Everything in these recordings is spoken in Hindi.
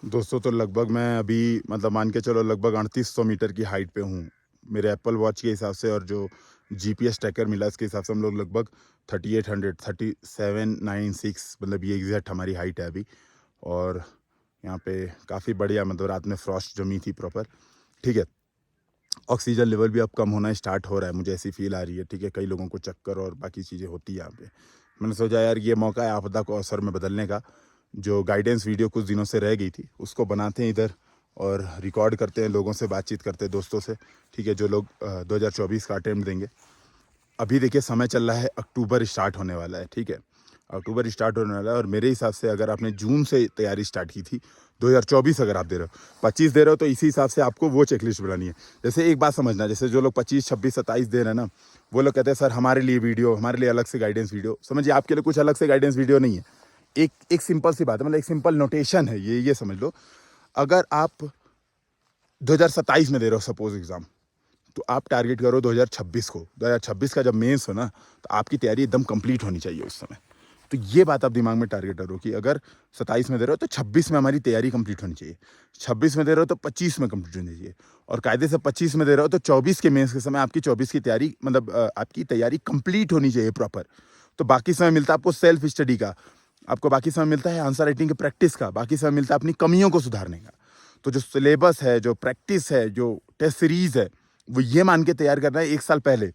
दोस्तों तो लगभग मैं अभी मतलब मान के चलो लगभग 3800 मीटर की हाइट पे हूँ मेरे एप्पल वॉच के हिसाब से, और जो जीपीएस ट्रैकर मिला इसके हिसाब से हम लोग लगभग 3800 3796 मतलब ये एग्जैक्ट हमारी हाइट है अभी। और यहाँ पे काफ़ी बढ़िया मतलब रात में फ्रॉस्ट जमी थी प्रॉपर। ठीक है, ऑक्सीजन लेवल भी अब कम होना स्टार्ट हो रहा है, मुझे ऐसी फील आ रही है। ठीक है, कई लोगों को चक्कर और बाकी चीज़ें होती है यहाँ पे। मैंने सोचा यार ये मौका है आपदा को अवसर में बदलने का। जो गाइडेंस वीडियो कुछ दिनों से रह गई थी उसको बनाते हैं इधर और रिकॉर्ड करते हैं, लोगों से बातचीत करते हैं, दोस्तों से। ठीक है, जो लोग 2024 का अटेम्प्ट देंगे। अभी देखिए समय चल रहा है, अक्टूबर स्टार्ट होने वाला है। ठीक है, अक्टूबर स्टार्ट होने वाला है और मेरे हिसाब से अगर आपने जून से तैयारी स्टार्ट की थी, 2024 अगर आप दे रहे हो, 25 दे रहे हो, तो इसी हिसाब से आपको वो चेकलिस्ट बनानी है। जैसे एक बात समझना, जैसे जो लोग 25 26 27 दे रहे हैं ना, वो लोग कहते हैं सर हमारे लिए वीडियो, हमारे लिए अलग से गाइडेंस वीडियो। समझिए आपके लिए कुछ अलग से गाइडेंस वीडियो नहीं है। एक सिंपल सी बात है, मतलब एक सिंपल नोटेशन है ये समझ लो। अगर आप 2027 में दे रहे हो सपोज एग्जाम, तो आप टारगेट करो 2026 को। 2026 का जब मेंस हो ना, तो आपकी तैयारी एकदम कंप्लीट होनी चाहिए उस समय। तो ये बात आप दिमाग में टारगेट करो कि अगर 27 में दे रहे हो तो 26 में हमारी तैयारी कंप्लीट होनी चाहिए। 26 में दे रहे हो तो 25 में कंप्लीट होनी चाहिए। और कायदे से 25 में दे रहे हो तो 24 के मेंस के समय आपकी 24 की तैयारी मतलब आपकी तैयारी कंप्लीट होनी चाहिए प्रॉपर। तो बाकी समय मिलता है आपको सेल्फ स्टडी का, आपको बाकी समय मिलता है आंसर राइटिंग की प्रैक्टिस का, बाकी समय मिलता है अपनी कमियों को सुधारने का। तो जो सिलेबस है, जो प्रैक्टिस है, जो टेस्ट सीरीज है, वो ये मान के तैयार करना है एक साल पहले।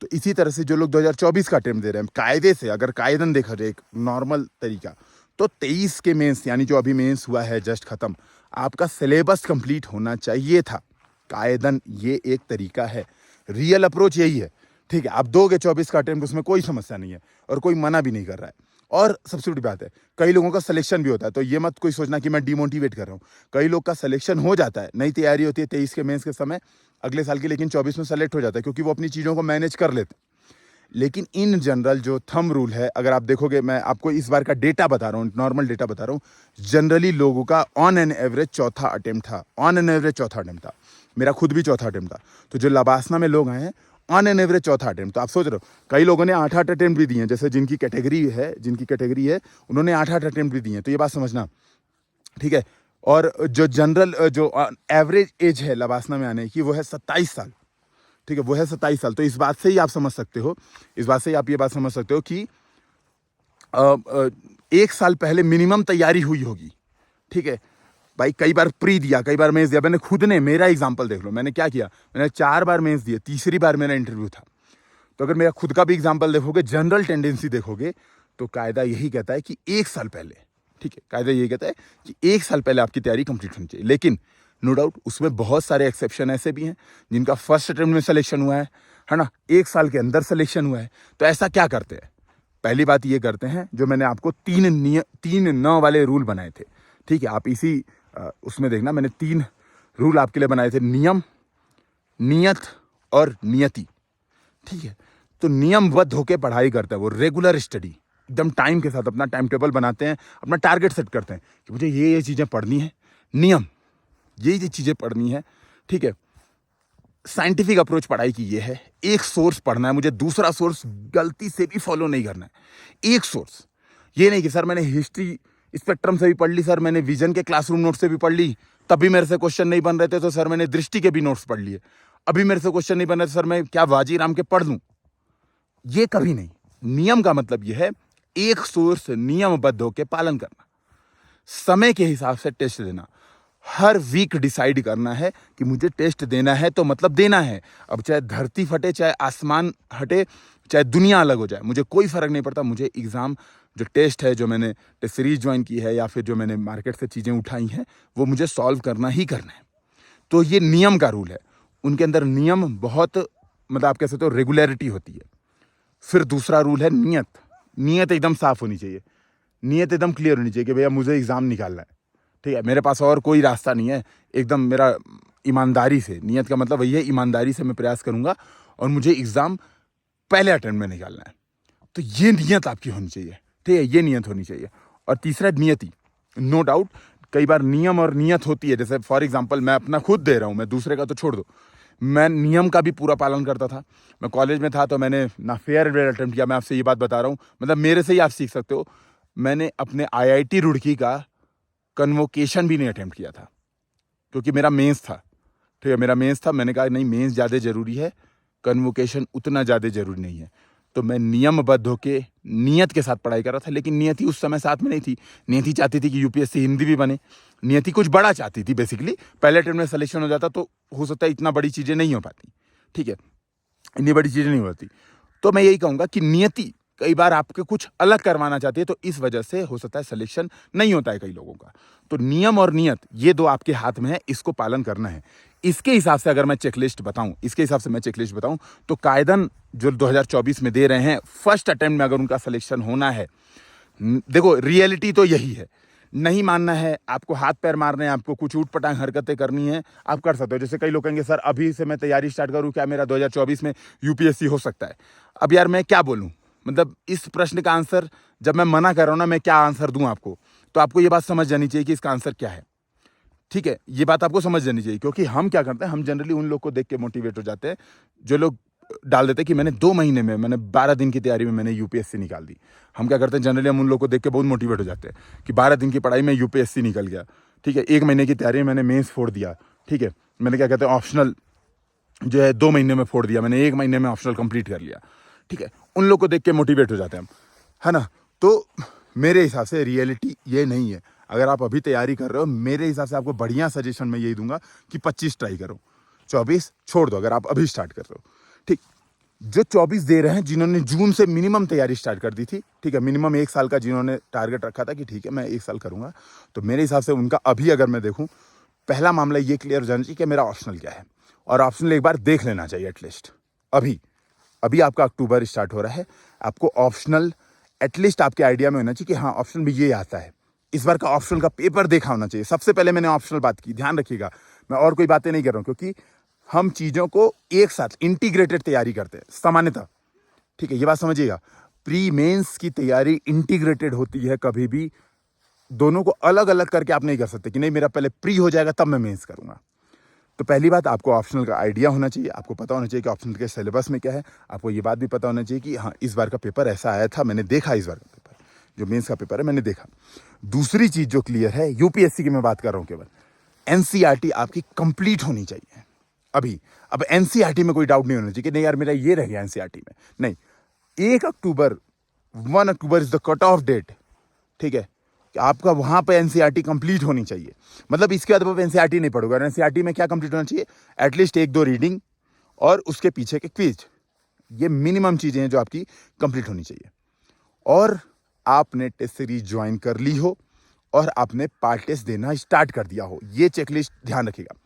तो इसी तरह से जो लोग 2024 का अटेम्प्ट दे रहे हैं, कायदे से अगर कायदन देखा जाए एक नॉर्मल तरीका, तो 23 के मेंस यानी जो अभी मेंस हुआ है जस्ट खत्म, आपका सिलेबस कंप्लीट होना चाहिए था कायदन। ये एक तरीका है, रियल अप्रोच यही है। ठीक है, आप दोगे 24 का अटेम्प्ट, उसमें कोई समस्या नहीं है और कोई मना भी नहीं कर रहा है। और सबसे बड़ी बात है, कई लोगों का सिलेक्शन भी होता है, तो ये मत कोई सोचना कि मैं डिमोटिवेट कर रहा हूँ। कई लोग का सिलेक्शन हो जाता है, नई तैयारी होती है 23 के मेंस के समय अगले साल की, लेकिन 24 में सेलेक्ट हो जाता है क्योंकि वो अपनी चीज़ों को मैनेज कर लेते हैं। लेकिन इन जनरल जो थंब रूल है, अगर आप देखोगे, मैं आपको इस बार का डेटा बता रहा हूँ, नॉर्मल डेटा बता रहा हूँ, जनरली लोगों का ऑन एन एवरेज चौथा अटेम्प्ट था। ऑन एन एवरेज चौथा अटेम्प्ट था, मेरा खुद भी चौथा अटेम्प्ट था। तो जो लबासना में लोग आए हैं, ऑन एन एवरेज चौथा अटेम्प्ट। तो आप सोच रहे हो कई लोगों ने 8 अटेम्प्ट भी दिए हैं, जैसे जिनकी कैटेगरी है उन्होंने 8 अटेम्प्ट भी दिए हैं। तो ये बात समझना, ठीक है। और जो जनरल जो एवरेज एज है लबासना में आने की, वो है 27 साल। ठीक है, वो है 27 साल। तो इस बात से ही आप समझ सकते हो, इस बात से ही आप ये बात समझ सकते हो कि एक साल पहले मिनिमम तैयारी हुई होगी। ठीक है भाई, कई बार प्री दिया, कई बार मेंस दिया। मैंने खुद ने, मेरा एग्जांपल देख लो, मैंने क्या किया, मैंने 4 बार मेंस दिए, तीसरी बार मेरा इंटरव्यू था। तो अगर मेरा खुद का भी एग्जांपल देखोगे, जनरल टेंडेंसी देखोगे, तो कायदा यही कहता है कि एक साल पहले, ठीक है, कायदा यही कहता है कि एक साल पहले आपकी तैयारी कंप्लीट होनी चाहिए। लेकिन नो डाउट उसमें बहुत सारे एक्सेप्शन ऐसे भी हैं जिनका फर्स्ट अटेम्प्ट में सिलेक्शन हुआ है ना, एक साल के अंदर सिलेक्शन हुआ है। तो ऐसा क्या करते हैं, पहली बात ये करते हैं, जो मैंने आपको 3 न वाले रूल बनाए थे। ठीक है, आप इसी उसमें देखना, मैंने 3 रूल आपके लिए बनाए थे, नियम, नियत और नियति। ठीक है, तो नियमबद्ध होकर पढ़ाई करता है वो, रेगुलर स्टडी, एकदम टाइम के साथ अपना टाइम टेबल बनाते हैं, अपना टारगेट सेट करते हैं कि मुझे ये चीज़ें पढ़नी है, नियम ये चीज़ें पढ़नी है। ठीक है, साइंटिफिक अप्रोच पढ़ाई की ये है, एक सोर्स पढ़ना है मुझे, दूसरा सोर्स गलती से भी फॉलो नहीं करना है। एक सोर्स, ये नहीं कि सर मैंने हिस्ट्री स्पेक्ट्रम से भी पढ़ ली, सर मैंने विजन के क्लासरूम नोट से भी पढ़ ली, तभी मेरे से क्वेश्चन नहीं बन रहे थे, तो सर मैंने दृष्टि के भी नोट्स पढ़ लिए, अभी मेरे से क्वेश्चन नहीं बन रहे, तो सर मैं क्या वाजीराम के पढ़ लूं। ये कभी नहीं। नियम का मतलब यह है एक सोर्स नियमबद्ध होकर पालन करना, समय के हिसाब से टेस्ट देना, हर वीक डिसाइड करना है कि मुझे टेस्ट देना है तो मतलब देना है। अब चाहे धरती फटे, चाहे आसमान हटे, चाहे दुनिया अलग हो जाए, मुझे कोई फर्क नहीं पड़ता। मुझे एग्जाम जो टेस्ट है, जो मैंने टेस्ट सीरीज ज्वाइन की है या फिर जो मैंने मार्केट से चीज़ें उठाई हैं, वो मुझे सॉल्व करना ही करना है। तो ये नियम का रूल है, उनके अंदर नियम बहुत, मतलब आप कह सकते हो रेगुलरिटी होती है। फिर दूसरा रूल है नियत। नियत एकदम साफ होनी चाहिए, नियत एकदम क्लियर होनी चाहिए कि भैया मुझे एग्जाम निकालना है। ठीक है, मेरे पास और कोई रास्ता नहीं है, एकदम मेरा ईमानदारी से, नियत का मतलब वही है, ईमानदारी से मैं प्रयास करूंगा और मुझे एग्जाम पहले अटेम्प्ट में निकालना है। तो ये नियत आपकी होनी चाहिए। ठीक है, ये नियत होनी चाहिए। और तीसरा नियति, नो डाउट कई बार नियम और नियत होती है। जैसे फॉर एग्जाम्पल मैं अपना खुद दे रहा हूं, मैं दूसरे का तो छोड़ दो, मैं नियम का भी पूरा पालन करता था। मैं कॉलेज में था तो मैंने ना फेयर एंड वेयर अटेम्प्ट किया, मैं आपसे ये बात बता रहा हूँ, मतलब मेरे से ही आप सीख सकते हो। मैंने अपने आईआईटी रुड़की का कन्वोकेशन भी नहीं अटेम्प्ट किया था, क्योंकि मेरा मेंस था। ठीक है, मेरा मेंस था, मैंने कहा नहीं मेंस ज़्यादा ज़रूरी है, कन्वोकेशन उतना ज़्यादा ज़रूरी नहीं है। तो मैं नियमबद्ध होके नियत के साथ पढ़ाई कर रहा था, लेकिन नियति उस समय साथ में नहीं थी। नियति चाहती थी कि यूपीएससी हिंदी भी बने, नियति कुछ बड़ा चाहती थी बेसिकली। पहले अटेम्प्ट में सिलेक्शन हो जाता तो हो सकता है इतना बड़ी चीज़ें नहीं हो पाती। ठीक है, इतनी बड़ी चीज़ें नहीं होती। तो मैं यही कहूँगा कि नियति कई बार आपके कुछ अलग करवाना चाहती है, तो इस वजह से हो सकता है सिलेक्शन नहीं होता है कई लोगों का। तो नियम और नियत ये दो आपके हाथ में है, इसको पालन करना है। इसके हिसाब से अगर मैं चेकलिस्ट बताऊं, तो कायदन जो 2024 में दे रहे हैं, फर्स्ट अटेम्प्ट में अगर उनका सिलेक्शन होना है, देखो रियलिटी तो यही है। नहीं मानना है, आपको हाथ पैर मारने हैं, आपको कुछ ऊट-पटांग हरकतें करनी है, आप कर सकते हो। जैसे कई लोग कहेंगे सर अभी से मैं तैयारी स्टार्ट करूँ, क्या मेरा 2024 में यूपीएससी हो सकता है? अब यार मैं क्या बोलूँ? मतलब इस प्रश्न का आंसर जब मैं मना कर रहा हूँ ना, मैं क्या आंसर दूँ आपको? तो आपको ये बात समझ जानी चाहिए कि इसका आंसर क्या है। ठीक है, ये बात आपको समझ जानी चाहिए, क्योंकि हम क्या करते हैं, हम जनरली उन लोग को देख के मोटिवेट हो जाते हैं जो लोग डाल देते हैं कि मैंने 2 महीने में, मैंने 12 दिन की तैयारी में मैंने यूपीएससी निकाल दी। हम क्या करते हैं, जनरली हम उन लोग को देख के बहुत मोटिवेट हो जाते हैं कि 12 दिन की पढ़ाई में यूपीएससी निकल गया। ठीक है, 1 महीने की तैयारी में मैंने मेंस फोड़ दिया। ठीक है, मैंने क्या कहते हैं ऑप्शनल जो है 2 महीने में फोड़ दिया, मैंने 1 महीने में ऑप्शनल कंप्लीट कर लिया। ठीक है, उन लोग को देख के मोटिवेट हो जाते हैं हम, है ना? तो मेरे हिसाब से रियलिटी ये नहीं है। अगर आप अभी तैयारी कर रहे हो, मेरे हिसाब से आपको बढ़िया सजेशन मैं यही दूंगा कि 25 ट्राई करो, 24 छोड़ दो अगर आप अभी स्टार्ट कर रहे हो। ठीक, जो 24 दे रहे हैं, जिन्होंने जून से मिनिमम तैयारी स्टार्ट कर दी थी, ठीक है, मिनिमम 1 साल का जिन्होंने टारगेट रखा था कि ठीक है मैं 1 साल करूंगा, तो मेरे हिसाब से उनका अभी अगर मैं देखूं, पहला मामला ये क्लियर हो जाना चाहिए कि मेरा ऑप्शनल क्या है, और ऑप्शनल एक बार देख लेना चाहिए एटलीस्ट। अभी अभी आपका अक्टूबर स्टार्ट हो रहा है, आपको ऑप्शनल एटलीस्ट आपके आइडिया में होना चाहिए कि हाँ ऑप्शनल में ये आता है। इस बार का ऑप्शनल का पेपर देखा होना चाहिए। सबसे पहले मैंने ऑप्शनल बात की, ध्यान रखिएगा, मैं और कोई बातें नहीं कर रहा हूँ, क्योंकि हम चीज़ों को एक साथ इंटीग्रेटेड तैयारी करते हैं सामान्यतः। ठीक है, ये बात समझिएगा, प्री मेंस की तैयारी इंटीग्रेटेड होती है। कभी भी दोनों को अलग अलग करके आप नहीं कर सकते कि नहीं मेरा पहले प्री हो जाएगा तब मैं मेंस करूंगा। तो पहली बात, आपको ऑप्शनल का आइडिया होना चाहिए, आपको पता होना चाहिए कि ऑप्शनल के सिलेबस में क्या है। आपको ये बात भी पता होना चाहिए कि हाँ इस बार का पेपर ऐसा आया था, मैंने देखा इस बार का पेपर, जो मेंस का पेपर है मैंने देखा। दूसरी चीज जो क्लियर है, यूपीएससी की मैं बात कर रहा हूँ केवल, एनसीईआरटी आपकी कंप्लीट होनी चाहिए अभी। अब एनसीईआरटी में कोई डाउट नहीं होना चाहिए कि नहीं यार मेरा ये रह गया एनसीईआरटी में, नहीं। 1 October 1 October is the cut off date. ठीक है, कि आपका वहां पे एनसीईआरटी कंप्लीट होनी चाहिए। मतलब इसके बाद आप एनसीईआरटी नहीं पढ़ोगे, और एनसीईआरटी में क्या कंप्लीट होना चाहिए, एटलीस्ट 1-2 रीडिंग और उसके पीछे के क्विज, ये मिनिमम चीजें हैं जो आपकी कंप्लीट होनी चाहिए। और आपने टेस्ट सीरीज ज्वाइन कर ली हो और आपने पार्ट टेस्ट देना स्टार्ट कर दिया हो, ये चेकलिस्ट ध्यान रखिएगा।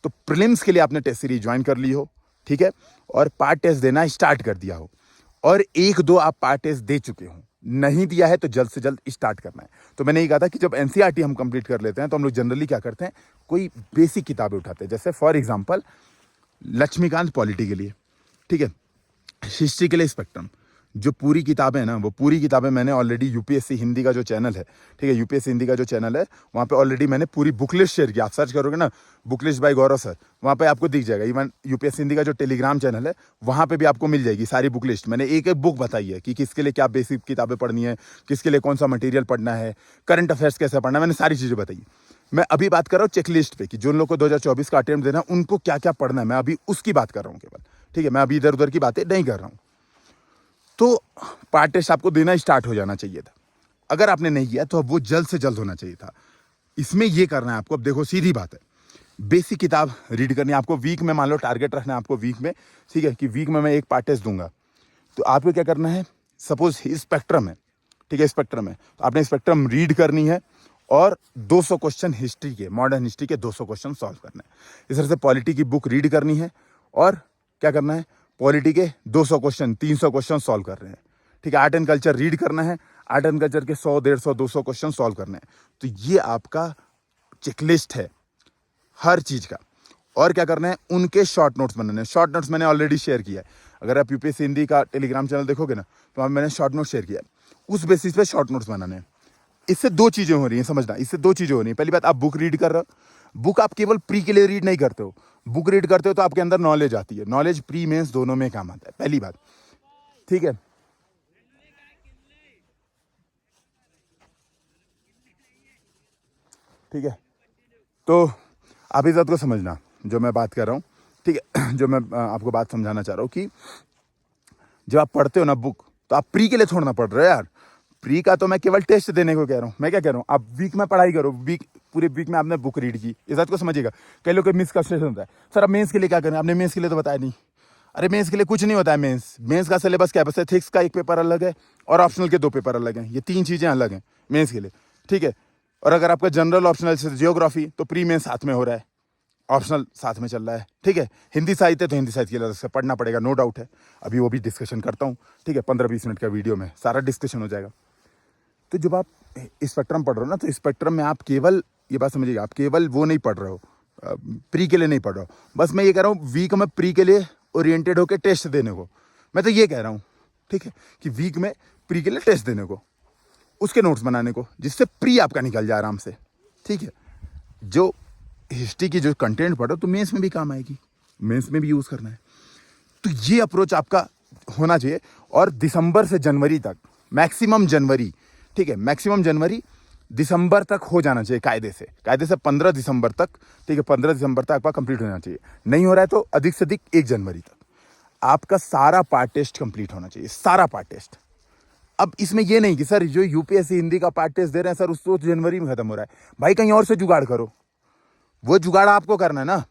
तो प्रीलिम्स के लिए आपने टेस्ट सीरीज ज्वाइन कर ली हो, ठीक है, और पार्ट टेस्ट देना स्टार्ट कर दिया हो, और 1-2 आप पार्ट टेस्ट दे चुके हो, नहीं दिया है तो जल्द से जल्द स्टार्ट करना है। तो मैंने ये कहा था कि जब एनसीईआरटी हम कंप्लीट कर लेते हैं तो हम लोग जनरली क्या करते हैं, कोई बेसिक किताबें उठाते हैं। जैसे फॉर एग्जांपल लक्ष्मीकांत पॉलिटी के लिए, ठीक है, हिस्ट्री के लिए स्पेक्ट्रम, जो पूरी किताबें हैं ना, वो पूरी किताबें मैंने ऑलरेडी यूपीएससी हिंदी का जो चैनल है, ठीक है, यूपीएससी हिंदी का जो चैनल है, वहाँ पे ऑलरेडी मैंने पूरी बुक लिस्ट शेयर किया। आप सर्च करोगे ना book list by Gaurav sir, वहाँ पे आपको दिख जाएगा। इवन यूपीएससी हिंदी का जो टेलीग्राम चैनल है, वहाँ पे भी आपको मिल जाएगी सारी बुक लिस्ट। मैंने एक एक बुक बताई है कि किसके लिए क्या बेसिक किताबें पढ़नी है, किसके लिए कौन सा मटेरियल पढ़ना है, करंट अफेयर्स कैसे पढ़ना है, मैंने सारी चीज़ें बताई। मैं अभी बात कर रहा हूँ चेकलिस्ट पे कि जो लोग को 2024 का अटेम्प्ट देना है उनको क्या क्या पढ़ना है, मैं अभी उसकी बात कर रहा हूँ केवल। ठीक है, मैं अभी इधर उधर की बातें नहीं कर रहा हूँ। तो पार्ट टेस्ट आपको देना स्टार्ट हो जाना चाहिए था। अगर आपने नहीं किया तो अब वो जल्द से जल्द होना चाहिए था। इसमें ये करना है आपको। अब देखो सीधी बात है, बेसिक किताब रीड करनी है आपको। वीक में मान लो टारगेट रखना है आपको वीक में, ठीक है, कि वीक में मैं एक पार्ट टेस्ट दूंगा। तो आपको क्या करना है, सपोज स्पेक्ट्रम है, ठीक है, स्पेक्ट्रम है, तो आपने स्पेक्ट्रम रीड करनी है और 200 क्वेश्चन हिस्ट्री के, मॉडर्न हिस्ट्री के 200 क्वेश्चन सॉल्व करना है। इस तरह से पॉलिटी की बुक रीड करनी है और क्या करना है, पॉलिटी के 200 क्वेश्चन 300 क्वेश्चन सॉल्व कर रहे हैं। ठीक है, आर्ट एंड कल्चर रीड करना है, आर्ट एंड कल्चर के 100, 150, 200 क्वेश्चन सॉल्व करने हैं। तो ये आपका चेकलिस्ट है हर चीज का। और क्या करना है, उनके शॉर्ट नोट्स बनाने हैं। शॉर्ट नोट्स मैंने ऑलरेडी शेयर किया है। अगर आप यूपीएससी हिंदी का टेलीग्राम चैनल देखोगे ना, तो वहाँ मैंने शॉर्ट नोट शेयर किया है। उस बेसिस पे शॉर्ट नोट्स बनाने हैं। इससे 2 चीजें हो रही हैं, समझना, इससे 2 चीजें हो रही हैं। पहली बात, आप बुक रीड कर रहे हो। बुक आप केवल प्री के लिए रीड नहीं करते हो, बुक रीड करते हो तो आपके अंदर नॉलेज आती है। नॉलेज प्री मेंस दोनों में काम आता है, पहली बात, ठीक है। ठीक है। तो आप इस बात को समझना जो मैं बात कर रहा हूँ, ठीक है, जो मैं आपको बात समझाना चाह रहा हूँ कि जब आप पढ़ते हो ना बुक, तो आप प्री के लिए थोड़ा ना पढ़ रहे हो यार। प्री का तो मैं केवल टेस्ट देने को कह रहा हूँ। मैं क्या कह रहा हूँ, आप वीक में पढ़ाई करो, पूरे वीक में आपने बुक रीड की, इस बात को समझिएगा। कई लोग मिस का स्ट्रेस होता है, सर अब मेंस के लिए क्या करें, आपने मेंस के लिए तो बताया नहीं। अरे मेंस के लिए कुछ नहीं होता है। मेंस का सिलेबस क्या है, बस एथिक्स का एक पेपर अलग है और ऑप्शनल के 2 पेपर अलग हैं। ये 3 चीज़ें अलग हैं मेंस के लिए, ठीक है। और अगर आपका जनरल ऑप्शनल से जियोग्राफी, तो प्री मेंस साथ में हो रहा है, ऑप्शनल साथ में चल रहा है, ठीक है। हिंदी साहित्य तो हिंदी साहित्य के लिए पढ़ना पड़ेगा, नो डाउट है। अभी वो भी डिस्कशन करता हूँ, ठीक है, 15-20 मिनट का वीडियो में सारा डिस्कशन हो जाएगा। तो जब आप स्पेक्ट्रम पढ़ रहे हो ना, तो स्पेक्ट्रम में आप केवल ये बात समझिएगा, आप केवल वो नहीं पढ़ रहे हो, प्री के लिए नहीं पढ़ रहे हो। बस मैं ये कह रहा हूँ वीक में प्री के लिए ओरिएंटेड होकर टेस्ट देने को, मैं तो ये कह रहा हूँ, ठीक है, कि वीक में प्री के लिए टेस्ट देने को, उसके नोट्स बनाने को, जिससे प्री आपका निकल जाए आराम से, ठीक है। जो हिस्ट्री की जो कंटेंट पढ़ो तो मेंस में भी काम आएगी, मेंस में भी यूज़ करना है। तो ये अप्रोच आपका होना चाहिए। और दिसंबर से जनवरी तक, मैक्सिमम जनवरी, ठीक है, मैक्सिमम जनवरी दिसंबर तक हो जाना चाहिए कायदे से 15 दिसंबर तक, ठीक है, 15 दिसंबर तक आपका कंप्लीट होना चाहिए। नहीं हो रहा है तो अधिक से अधिक 1 जनवरी तक आपका सारा पार्ट टेस्ट कंप्लीट होना चाहिए, सारा पार्ट टेस्ट। अब इसमें ये नहीं कि सर जो यूपीएससी हिंदी का पार्ट टेस्ट दे रहे हैं सर उसको जनवरी में खत्म हो रहा है, भाई कहीं और से जुगाड़ करो। वो जुगाड़ आपको करना है ना,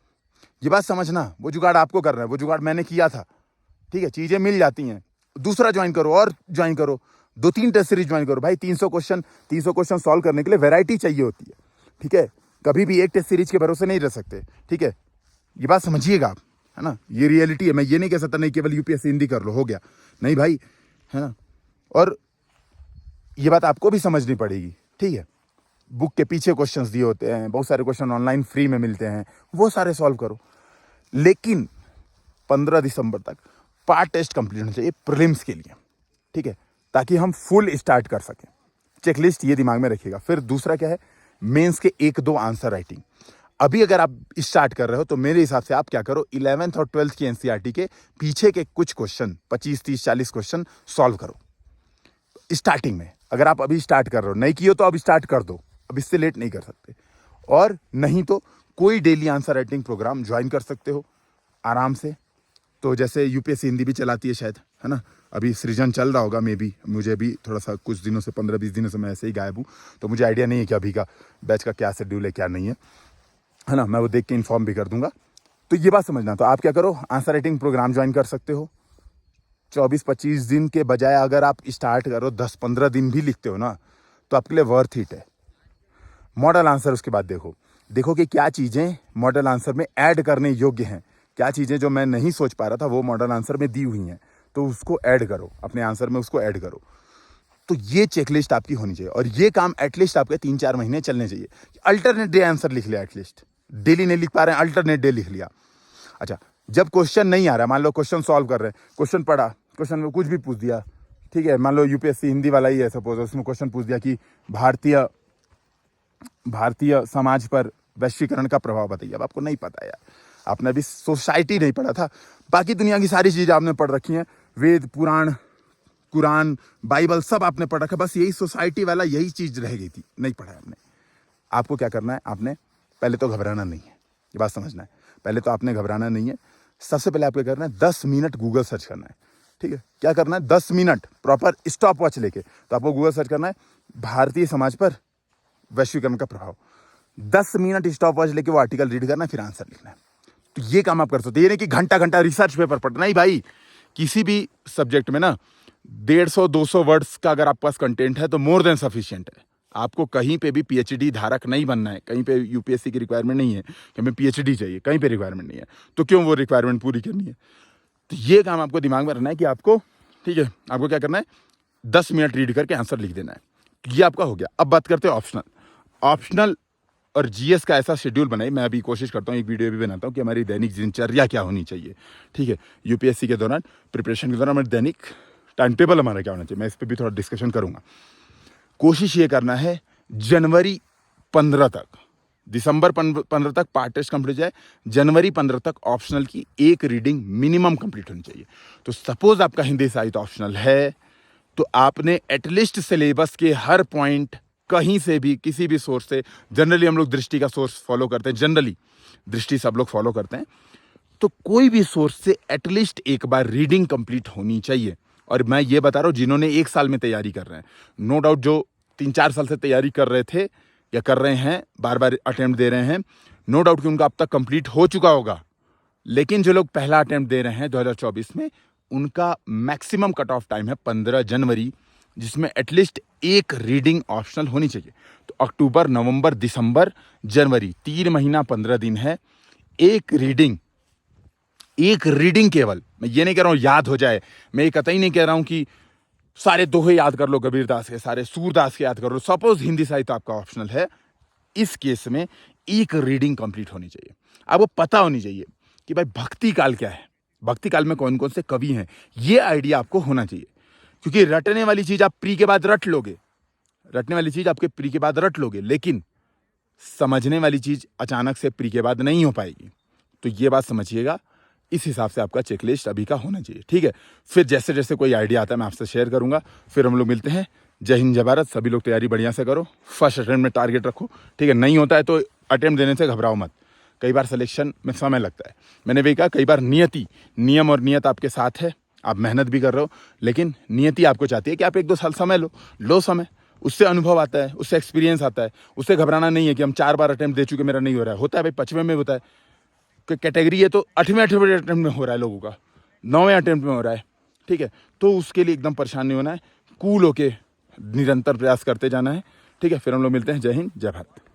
ये बात समझना, वो जुगाड़ आपको करना है, वो जुगाड़ मैंने किया था, ठीक है। चीज़ें मिल जाती हैं, दूसरा ज्वाइन करो और ज्वाइन करो, 2-3 टेस्ट सीरीज ज्वाइन करो भाई। 300 क्वेश्चन सॉल्व करने के लिए वैरायटी चाहिए होती है, ठीक है। कभी भी एक टेस्ट सीरीज के भरोसे नहीं रह सकते, ठीक है, ये बात समझिएगा आप, है ना। ये रियलिटी है, मैं ये नहीं कह सकता नहीं केवल यूपीएससी हिंदी कर लो हो गया, नहीं भाई, है ना। और ये बात आपको भी समझनी पड़ेगी, ठीक है। बुक के पीछे क्वेश्चंस दिए होते हैं, बहुत सारे क्वेश्चन ऑनलाइन फ्री में मिलते हैं, वो सारे सॉल्व करो। लेकिन 15 दिसंबर तक पार्ट टेस्ट कंप्लीट होना चाहिए प्रीलिम्स के लिए, ठीक है, ताकि हम फुल स्टार्ट कर सकें। चेकलिस्ट ये दिमाग में रखिएगा। फिर दूसरा क्या है, मेंस के 1-2 आंसर राइटिंग। अभी अगर आप स्टार्ट कर रहे हो तो मेरे हिसाब से आप क्या करो, 11th और 12th की एनसीईआरटी के पीछे के कुछ क्वेश्चन 25, 30, 40 क्वेश्चन सॉल्व करो स्टार्टिंग में। अगर आप अभी स्टार्ट कर रहे हो, नहीं किए तो अब स्टार्ट कर दो, अब इससे लेट नहीं कर सकते। और नहीं तो कोई daily answer writing program join कर सकते हो आराम से। तो जैसे यूपीएससी हिंदी भी चलाती है शायद, है ना। अभी सृजन चल रहा होगा, मे बी, मुझे भी थोड़ा सा कुछ दिनों से 15-20 दिनों से मैं ऐसे ही गायब हूँ, तो मुझे आइडिया नहीं है कि अभी का बैच का क्या शेड्यूल है क्या नहीं है ना। मैं वो देख के इन्फॉर्म भी कर दूंगा। तो ये बात समझना, तो आप क्या करो, आंसर राइटिंग प्रोग्राम ज्वाइन कर सकते हो। 24-25 दिन के बजाय अगर आप स्टार्ट करो 10-15 दिन भी लिखते हो ना, तो आपके लिए वर्थ इट है। मॉडल आंसर उसके बाद देखो कि क्या चीज़ें मॉडल आंसर में ऐड करने योग्य हैं, क्या चीज़ें जो मैं नहीं सोच पा रहा था वो मॉडल आंसर में दी हुई हैं, तो उसको ऐड करो, अपने आंसर में उसको ऐड करो। तो ये चेकलिस्ट आपकी होनी चाहिए। और ये काम एटलीस्ट आपके 3-4 महीने चलने चाहिए। अल्टरनेट डे आंसर लिख लिया, एटलीस्ट डेली नहीं लिख पा रहे हैं, अल्टरनेट डे लिख लिया। अच्छा, जब क्वेश्चन नहीं आ रहा, मान लो क्वेश्चन सॉल्व कर रहे हैं, क्वेश्चन पढ़ा, क्वेश्चन में कुछ भी पूछ दिया, ठीक है, मान लो यूपीएससी हिंदी वाला ही है सपोज, उसमें क्वेश्चन पूछ दिया कि भारतीय समाज पर वैश्वीकरण का प्रभाव बताइए। अब आपको नहीं पता यार, आपने अभी सोसाइटी नहीं पढ़ा था, बाकी दुनिया की सारी चीज़ें आपने पढ़ रखी हैं, वेद, पुराण, कुरान, बाइबल सब आपने पढ़ रखा, बस यही सोसाइटी वाला यही चीज़ रह गई थी, नहीं पढ़ा आपने। आपको क्या करना है, आपने पहले तो घबराना नहीं है, ये बात समझना है। पहले तो आपने घबराना नहीं है। सबसे पहले आपको करना है 10 मिनट गूगल सर्च करना है, ठीक है। क्या करना है, 10 मिनट प्रॉपर स्टॉप वॉच लेके, तो आपको गूगल सर्च करना है भारतीय समाज पर वैश्वीकरण का प्रभाव। 10 मिनट स्टॉप वॉच लेके वो आर्टिकल रीड करना है, फिर आंसर लिखना है। तो ये काम आप कर सकते हो। ये नहीं कि घंटा रिसर्च पेपर पढ़ना, नहीं भाई। किसी भी सब्जेक्ट में ना 150-200 वर्ड्स का अगर आपके पास कंटेंट है तो मोर देन सफिशिएंट है। आपको कहीं पे भी पीएचडी धारक नहीं बनना है, कहीं पे यूपीएससी की रिक्वायरमेंट नहीं है कि हमें पीएचडी चाहिए, कहीं पे रिक्वायरमेंट नहीं है, तो क्यों वो रिक्वायरमेंट पूरी करनी है। तो ये काम आपको दिमाग में रखना है कि आपको, ठीक है, आपको क्या करना है, 10 मिनट रीड करके आंसर लिख देना है। ये आपका हो गया। अब बात करते हैं ऑप्शनल और जीएस का ऐसा शेड्यूल बनाई। मैं अभी कोशिश करता हूँ, एक वीडियो भी बनाता हूँ कि हमारी दैनिक दिनचर्या क्या होनी चाहिए, ठीक है। यूपीएससी के दौरान, प्रिपरेशन के दौरान हमारे दैनिक टाइम टेबल हमारा क्या होना चाहिए, मैं इस पर भी थोड़ा डिस्कशन करूँगा। कोशिश ये करना है जनवरी 15 तक, दिसंबर 15 तक पार्ट टेस्ट कंप्लीट जाए, जनवरी 15 तक ऑप्शनल की एक रीडिंग मिनिमम कंप्लीट होनी चाहिए। तो सपोज आपका हिंदी साहित्य ऑप्शनल है, तो आपने एटलीस्ट सिलेबस के हर पॉइंट कहीं से भी किसी भी सोर्स से, जनरली हम लोग दृष्टि का सोर्स फॉलो करते हैं, जनरली दृष्टि सब लोग फॉलो करते हैं, तो कोई भी सोर्स से एटलीस्ट एक बार रीडिंग कंप्लीट होनी चाहिए। और मैं ये बता रहा हूँ जिन्होंने 1 साल में तैयारी कर रहे हैं, नो डाउट जो 3-4 साल से तैयारी कर रहे थे या कर रहे हैं, बार बार अटेम्प्ट दे रहे हैं, नो डाउट कि उनका अब तक कंप्लीट हो चुका होगा। लेकिन जो लोग पहला अटेम्प्ट दे रहे हैं 2024 में, उनका मैक्सिमम कट ऑफ टाइम है 15 जनवरी, जिसमें एटलीस्ट एक रीडिंग ऑप्शनल होनी चाहिए। तो अक्टूबर, नवंबर, दिसंबर, जनवरी, 3 महीना 15 दिन है। एक रीडिंग केवल, मैं ये नहीं कह रहा हूं याद हो जाए, मैं ये कतई नहीं कह रहा हूं कि सारे दोहे याद कर लो कबीरदास के, सारे सूरदास के याद कर लो। सपोज हिंदी साहित्य आपका ऑप्शनल है, इस केस में एक रीडिंग कंप्लीट होनी चाहिए। आपको पता होनी चाहिए कि भाई भक्ति काल क्या है, भक्ति काल में कौन कौन से कवि हैं, ये आइडिया आपको होना चाहिए। क्योंकि रटने वाली चीज आप प्री के बाद रट लोगे, रटने वाली चीज आपके प्री के बाद रट लोगे, लेकिन समझने वाली चीज अचानक से प्री के बाद नहीं हो पाएगी। तो ये बात समझिएगा, इस हिसाब से आपका चेकलिस्ट अभी का होना चाहिए, ठीक है। फिर जैसे जैसे कोई आइडिया आता है मैं आपसे शेयर करूंगा। फिर हम लोग मिलते हैं। जय हिंद, जय भारत। सभी लोग तैयारी बढ़िया से करो, फर्स्ट अटेम्प्ट में टारगेट रखो, ठीक है। नहीं होता है तो अटेम्प्ट देने से घबराओ मत, कई बार सिलेक्शन में समय लगता है। मैंने भी कहा कई बार नियम और नियत आपके साथ है, आप मेहनत भी कर रहे हो, लेकिन नियति आपको चाहती है कि आप 1-2 साल समय लो समय, उससे अनुभव आता है, उससे एक्सपीरियंस आता है। उससे घबराना नहीं है कि हम 4 बार अटेम्प्ट दे चुके, मेरा नहीं हो रहा है। होता है भाई, 5वें में होता है, कैटेगरी है तो 8वें अटेम्प्ट में हो रहा है लोगों का, 9वें अटेम्प्ट में हो रहा है, ठीक है। तो उसके लिए एकदम परेशान नहीं होना है, कूल होके निरंतर प्रयास करते जाना है, ठीक है। फिर हम लोग मिलते हैं। जय हिंद, जय भारत।